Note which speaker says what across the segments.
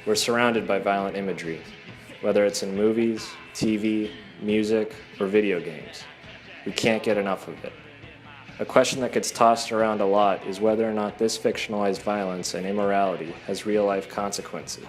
Speaker 1: We're surrounded by violent imagery, whether it's in movies, TV, music, or video games. We can't get enough of it. A question that gets tossed around a lot is whether or not this fictionalized violence and immorality has real-life consequences.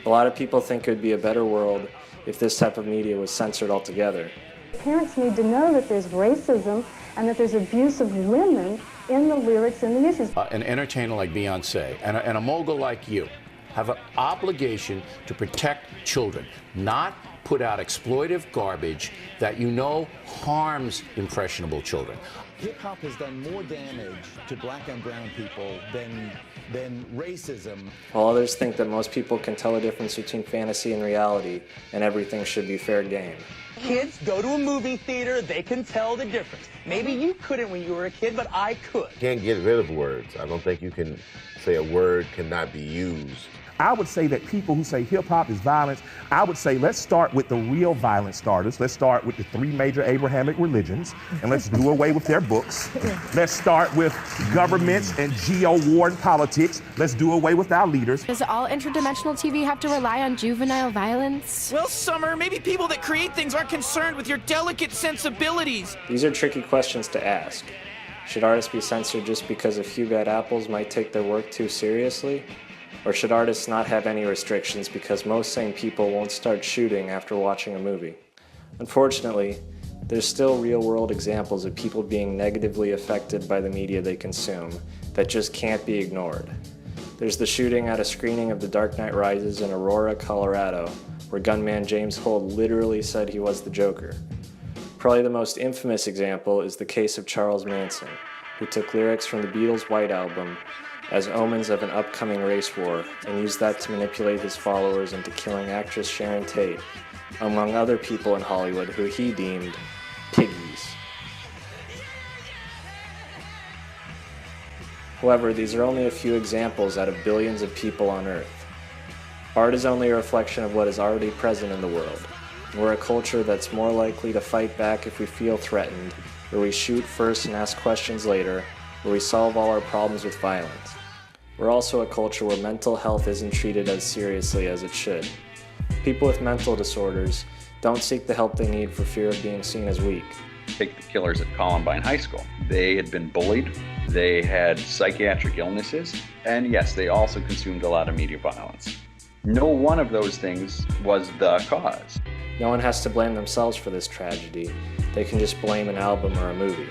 Speaker 1: A lot of people think it would be a better world if this type of media was censored altogether.
Speaker 2: Parents need to know that there's racism and that there's abuse of women in the lyrics and the issues.
Speaker 3: An entertainer like Beyonce and a mogul like you have an obligation to protect children, not put out exploitive garbage that you know harms impressionable children.
Speaker 4: Hip-hop has done more damage to black and brown people than racism.
Speaker 1: While others think that most people can tell the difference between fantasy and reality, and everything should be fair game.
Speaker 5: Kids go to a movie theater, they can tell the difference. Maybe you couldn't when you were a kid, but I could.
Speaker 6: Can't get rid of words. I don't think you can say a word cannot be used.
Speaker 7: I would say that people who say hip-hop is violence, I would say let's start with the real violence starters. Let's start with the 3 major Abrahamic religions, and let's do away with their books. Let's start with governments and geo-war and politics. Let's do away with our leaders.
Speaker 8: Does all interdimensional TV have to rely on juvenile violence?
Speaker 9: Well, Summer, maybe people that create things aren't concerned with your delicate sensibilities.
Speaker 1: These are tricky questions to ask. Should artists be censored just because a few bad apples might take their work too seriously? Or should artists not have any restrictions because most sane people won't start shooting after watching a movie? Unfortunately, there's still real-world examples of people being negatively affected by the media they consume that just can't be ignored. There's the shooting at a screening of The Dark Knight Rises in Aurora, Colorado, where gunman James Holt literally said he was the Joker. Probably the most infamous example is the case of Charles Manson, who took lyrics from the Beatles' White Album as omens of an upcoming race war, and used that to manipulate his followers into killing actress Sharon Tate, among other people in Hollywood who he deemed piggies. However, these are only a few examples out of billions of people on Earth. Art is only a reflection of what is already present in the world. We're a culture that's more likely to fight back if we feel threatened, where we shoot first and ask questions later, where we solve all our problems with violence. We're also a culture where mental health isn't treated as seriously as it should. People with mental disorders don't seek the help they need for fear of being seen as weak.
Speaker 10: Take the killers at Columbine High School. They had been bullied, they had psychiatric illnesses, and yes, they also consumed a lot of media violence. No one of those things was the cause.
Speaker 1: No one has to blame themselves for this tragedy. They can just blame an album or a movie.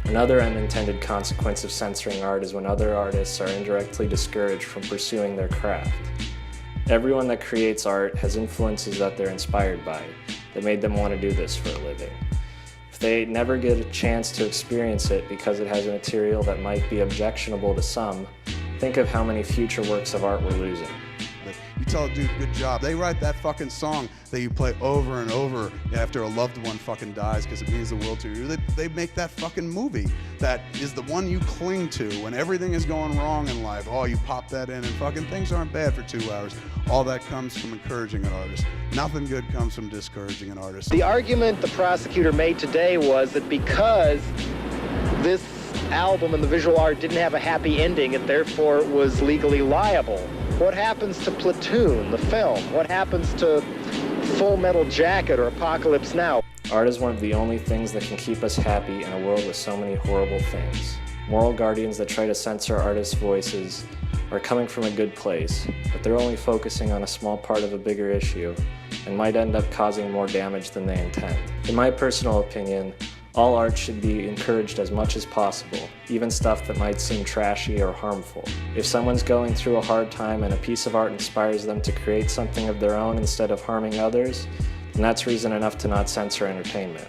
Speaker 1: Another unintended consequence of censoring art is when other artists are indirectly discouraged from pursuing their craft. Everyone that creates art has influences that they're inspired by, that made them want to do this for a living. If they never get a chance to experience it because it has a material that might be objectionable to some, think of how many future works of art we're losing.
Speaker 11: You tell a dude, good job. They write that fucking song that you play over and over after a loved one fucking dies because it means the world to you. They make that fucking movie that is the one you cling to when everything is going wrong in life. Oh, you pop that in and fucking things aren't bad for 2 hours. All that comes from encouraging an artist. Nothing good comes from discouraging an artist.
Speaker 12: The argument the prosecutor made today was that because this album and the visual art didn't have a happy ending, it therefore was legally liable. What happens to Platoon, the film? What happens to Full Metal Jacket or Apocalypse Now?
Speaker 1: Art is one of the only things that can keep us happy in a world with so many horrible things. Moral guardians that try to censor artists' voices are coming from a good place, but they're only focusing on a small part of a bigger issue and might end up causing more damage than they intend. In my personal opinion, all art should be encouraged as much as possible, even stuff that might seem trashy or harmful. If someone's going through a hard time and a piece of art inspires them to create something of their own instead of harming others, then that's reason enough to not censor entertainment.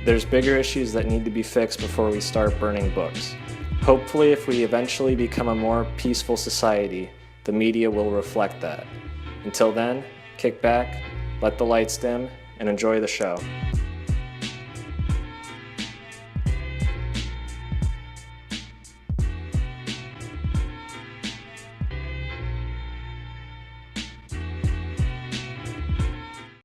Speaker 1: There's bigger issues that need to be fixed before we start burning books. Hopefully, if we eventually become a more peaceful society, the media will reflect that. Until then, kick back, let the lights dim, and enjoy the show.